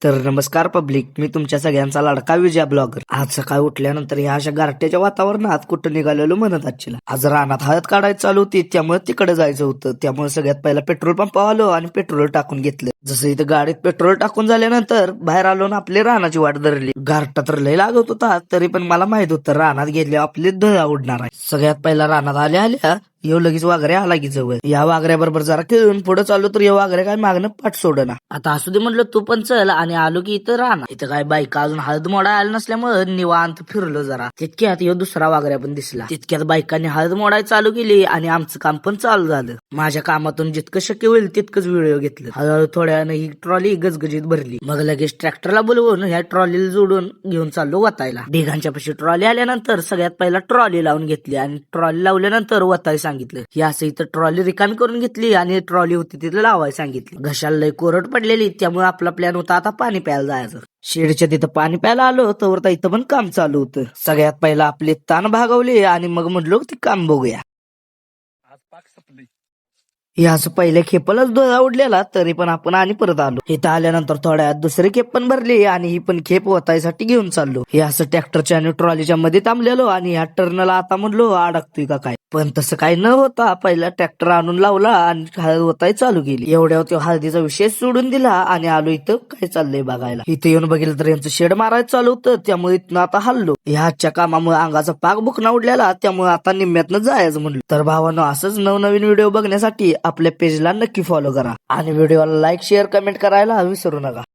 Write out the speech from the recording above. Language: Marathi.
तर नमस्कार पब्लिक, मी तुमच्या सगळ्यांचा लाडका विजय ब्लॉगर. आज सकाळी उठल्यानंतर ह्या अशा गारट्याच्या वातावरणात कुठं निघालेलो म्हणत आजचीला. आज रानात हळद काढायची चालू होती, त्यामुळे तिकडे जायचं होतं. त्यामुळे सगळ्यात पहिला पेट्रोल पंप आलो आणि पेट्रोल टाकून घेतलं. जसं इथं गाडीत पेट्रोल टाकून झाल्यानंतर बाहेर आलो ना आपली रानाची वाट धरली. गारटा तर लय लागत होता, तरी पण मला माहित होतं रानात गेले आपली दह उडणार आहे. सगळ्यात पहिला रानात आल्या आल्या येऊ लगेच वाघऱ्या आला की जवळ. या वाघऱ्या बरोबर जरा खेळून पुढे चाललो तर या वाघऱ्या काय मागणं पाठ सोडना. आता असू दे म्हणलं तू पण चल, आणि आलो की इथं राहणार. इथं काय बायका अजून हळद मोडा आला नसल्यामुळे निवांत फिरलो जरा. तितक्यात यो दुसरा वाघऱ्या पण दिसला. तितक्यात बायकांनी हळद मोडाय चालू केली आणि आमचं काम पण चालू झालं. माझ्या कामातून जितकं शक्य होईल तितकंच व्हिडिओ घेतलं. हळूहळू थोड्या वेळानं ही ट्रॉली गजगजीत भरली. मग लगेच ट्रॅक्टरला बोलवून ह्या ट्रॉलीला जोडून घेऊन चाललो वतायला. ढिगांच्या पाशी ट्रॉली आल्यानंतर सगळ्यात पहिला ट्रॉली लावून घेतली आणि ट्रॉली लावल्यानंतर वताय सांगितलं. ही असं इथं ट्रॉली रिकामी करून घेतली आणि ट्रॉली होती तिथे लावायला सांगितली. घशाला लय कोरड पडलेली, त्यामुळे आपला प्लॅन होता आता पाणी प्यायला जायचं. शेडच्या तिथं पाणी प्यायला आलो तर इथं पण काम चालू होतं. सगळ्यात पहिला आपले ताण भागवले आणि मग म्हटलो ते काम बघूया. हे असं पहिल्या खेपलाच दोधा उडलेला, तरी पण आपण आणि परत आलो. इथं आल्यानंतर थोड्या दुसरी खेप पण भरली आणि ही पण खेप वतायसाठी घेऊन चाललो. हे असं ट्रॅक्टरच्या आणि ट्रॉलीच्या मध्ये थांबलेलो आणि ह्या टर्नला आता म्हणलो अडकतोय का काय, पण तसं काही न होता पहिला ट्रॅक्टर आणून लावला आणि हळद वताय चालू केली. एवढ्या होत्या हळदीचा विषय सोडून दिला आणि आलो इथं काय चाललंय बघायला. इथे येऊन बघितलं तर यांचं शेड मारायचं चालू होतं, त्यामुळे इथनं आता हल्लो. ह्या आजच्या कामामुळे अंगाचा पाक बुकना उडलेला, त्यामुळे आता निम्म्यातनं जायचं म्हणलं. तर भावानं असंच नवनवीन व्हिडिओ बघण्यासाठी आपल्या पेजला नक्की फॉलो करा आणि व्हिडिओला लाईक शेअर कमेंट करायला विसरू नका.